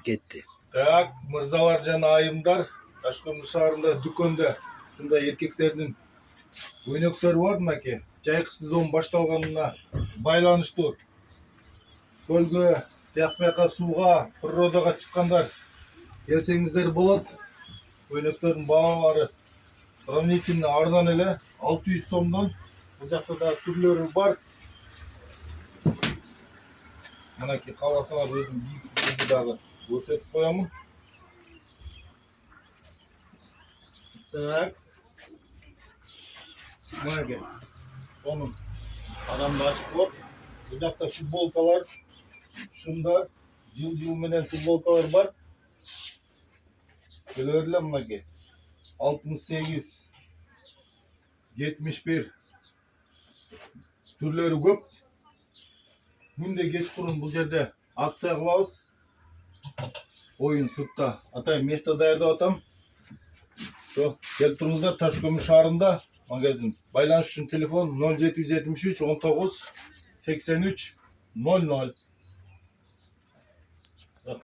Кетти. Так, мырзалар жана айымдар, Ташкөмүр шаарында дүкөндө ушундай эркектердин өнөктөрү бар мынакей. Жайкы сезон башталганына байланыштуу. Көлгө, тияк-бияка сууга, природага чыккандар келсеңиздер болот. Өнөктөрдүн баалары сравнительно арзан эле, 600 сомдон. Бул жакта да түрлөрү бар. Мынакей кааласаңар өзүм бийиктигинди дагы көрсөтүп коёмун. Так. Мынакей. Сонун адамды ачып болот. Бул жакта футболкалар, шымдар, жыл менен футболкалар бар. Келе берле мынакей. 68, 71 түрлөрү көп. Күндө кечкурун бул жерде акция кылабыз. Оюн сыртта атайын место даярдап атам. Келип туруңуздар, Ташкөмүр шаарында магазин. Байланыш үчүн телефон 0773 19 83 00.